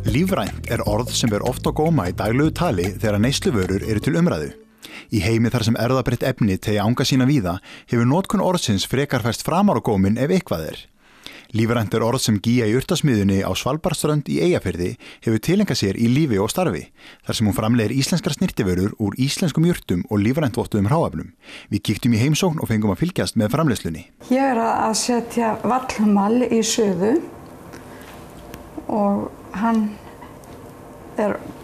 Lífrænt orð sem ber oft á góma í daglegu tali þegar neysluvörur eru til umræðu. Í heimi þar sem erfðabreytt efni teygja anga sína víða hefur notkun orðsins frekar færst framar á góminn ef eitthvað Lífrænt orð sem Gía í urtasmiðjunni á Svalbarðsströnd í Eyjafirði hefur tileinkað sér í lífi og starfi, þar sem hún framleiðir íslenskar snyrtivörur úr íslenskum jurtum og lífrænt vottuðum hráefnum. Við kíktum í heimsókn og fengum að fylgjast með framleiðslunni. Ég að setja vallhumal í suðu og hann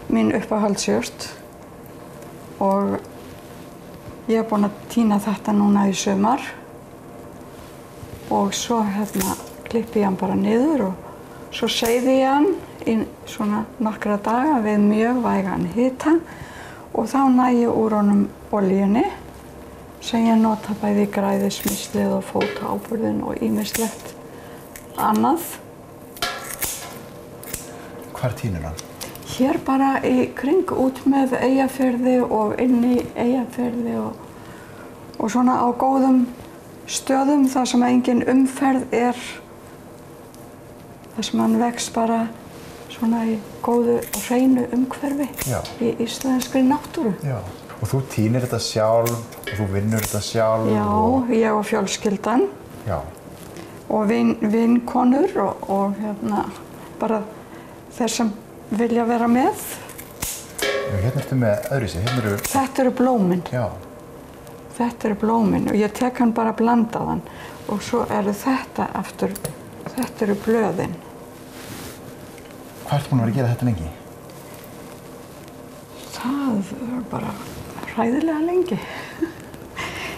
mín uppáhaldsjurt og ég búin að tína þetta núna í sumar og svo klippi ég hann bara niður og svo seyði ég hann í svona nokkra daga við mjög vægan hita og þá næ ég úr honum olíunni sem ég nota bæði í græðismyslið og fótaáburðinn og ýmislegt annað. Hvar tínur hann? Hér bara í kring út með Eyjafirði og inn í Eyjafirði og svona á góðum stöðum þar sem engin umferð þar sem hann vex bara svona í góðu og hreinu umhverfi í íslenskri náttúru. Já. Og þú tínir þetta sjálf og þú vinnur þetta sjálf? Já, ég og fjölskyldan. Já. Og vinkonur og bara þeir sem vilja vera með. Já, hérna ertu með öðruvísi. Þetta eru blómin. Já. Þetta eru blómin og ég tek hann bara blandaðan og svo eru þetta aftur, þetta eru blöðin. Hvað ertu búin að vera að gera þetta lengi? Það bara hræðilega lengi.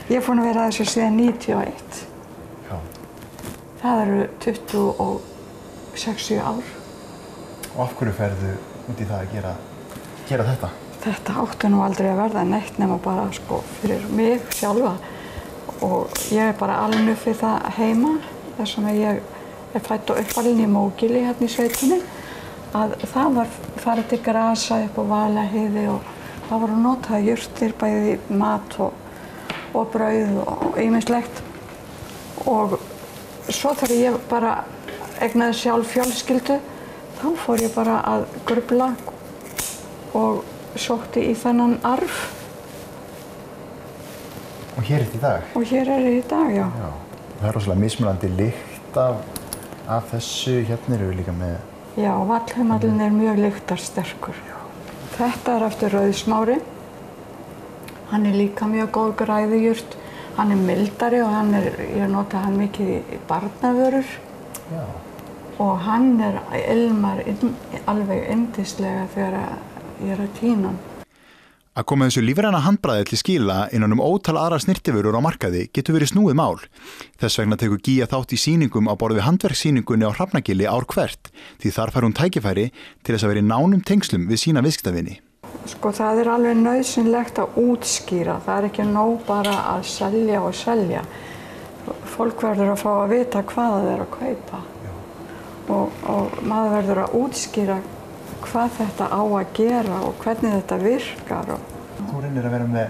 Ég er búin að vera að þessu síðan 91. Já. Það eru 26 ár. Og af hverju ferðu út í það að gera þetta? Þetta átti nú aldrei að verða neitt nema bara fyrir mig sjálfa og ég er bara alin upp við það heima þar sem ég er fædd og uppalin í Mógili hérna í sveitinni að það var farið til grasa upp á Valaheiði og það voru notaðar jurtir bæði mat og brauð og ýmislegt og svo þegar ég bara eignaði sjálf fjölskyldu þá fór ég bara að grufla og sótti í þennan arf. Og hér í dag? Og hér í dag, já. Já. Það rosalega mismunandi lykt af þessu. Hérna eru við líka með... Já, vallhumallinn mjög lyktarsterkur. Já. Þetta eftir rauðsmári. Hann líka mjög góð græðujurt. Hann mildari og ég nota hann mikið í barnavörur. Já. Og hann ilmar alveg yndislega þegar ég að tína hann. Að koma þessu lífræna handbragði til skila innan ótal aðrar snyrtivörur á markaði getur verið snúið mál. Þess vegna tekur Gía þátt í sýningum á borð við handverkssýningunni á Hrafnagili ár hvert, því þar fær hún tækifæri til þess að vera í nánum tengslum við sína viðskiptavini. Það alveg nauðsynlegt að útskýra. Það ekki nóg bara að selja og selja. Fólk verður að fá að vita hvað það að kaupa. Og maður verður að útskýra hvað þetta á að gera og hvernig þetta virkar. Þú reynir að vera með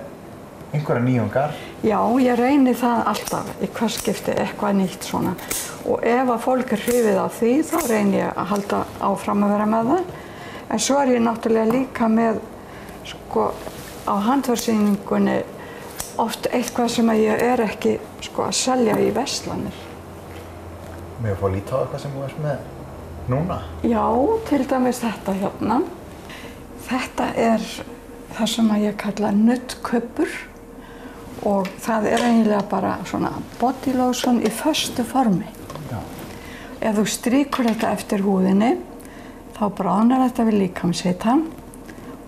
einhverja nýjungar? Já, ég reyni það alltaf í hvert skipti eitthvað nýtt svona. Og ef að fólk hrifið af því, þá reyni ég að halda áfram að vera með það. En svo ég náttúrulega líka með, á handverkssýningunni oft eitthvað sem ég ekki að selja í verslanir. Með að fá líta á eitthvað sem þú ert með núna? Já, til dæmis þetta hérna. Þetta það sem ég kalla nuddkubbur og það eiginlega bara svona body lotion í föstu formi. Já. Ef þú strýkur þetta eftir húðinni, þá bráðnar þetta við líkamshitann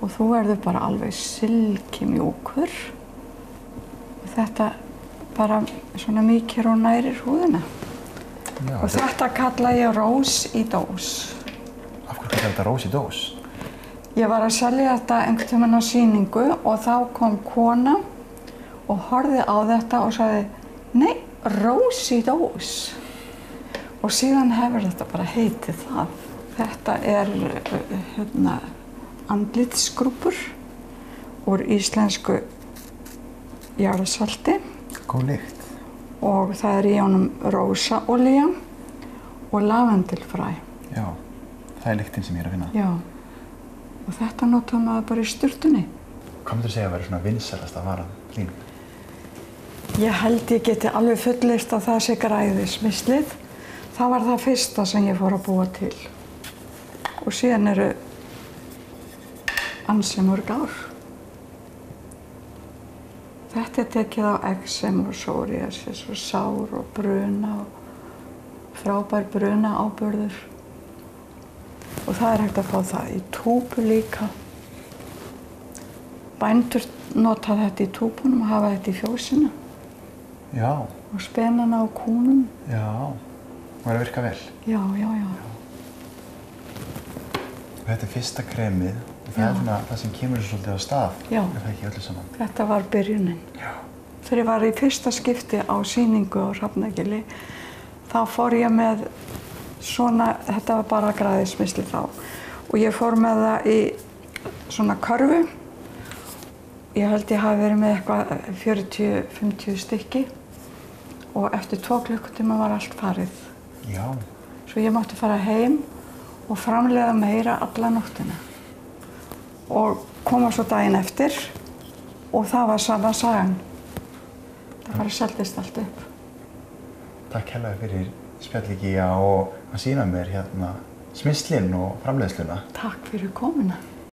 og þú verður bara alveg silkimjúkur. Og þetta bara svona mýkir og nærir húðina. Já, og þetta kalla ég rós í dós. Af hverju kallar þetta rós í dós? Ég var að selja þetta einhvern tímann á sýningu og þá kom kona og horfði á þetta og sagði, nei, rós í dós. Og síðan hefur þetta bara heitið það. Þetta andlitsgrúpur úr íslensku jarðsalti. Góð lykt. Og það í honum rósaolía og lavendilfræ. Já, Það lyktin sem ég að finna. Já. Og þetta notar maður bara í sturtunni. Hvað myndir segja að vera svona vinsælasta varan þín? Ég held ég geti alveg fullist að það sé græðismislið. Það var það fyrsta sem ég fór að búa til. Og síðan eru ansi mörg ár. Þetta tekið á eksem og psoriasis og sár og bruna og frábær bruna áburður. Og það hægt að fá það í túpu líka. Bændur nota þetta í túpunum og hafa þetta í fjósinu. Já. Og spenana á kúnum. Já. Og það virka vel. Já. Og þetta er fyrsta kremið. Og það svona það sem kemur svolítið á stað. Já. Er það ekki öllu saman? Þetta var byrjunin. Já. Þegar ég var í fyrsta skipti á sýningu á Hrafnagili, þá fór ég með svona, þetta var bara græðismisli þá. Og ég fór með það í svona körfu. Ég held ég hafi verið með eitthvað 40-50 stykki. Og eftir 2 klukkutíma var allt farið. Já. Svo ég mátti fara heim og framleiða meira alla nóttina. Og koma svo daginn eftir og það var sama sagan. Það bara seldist allt upp. Takk hérlega fyrir spjallið Gígja og að sýna mér hérna smyslin og framleiðsluna. Takk fyrir komuna.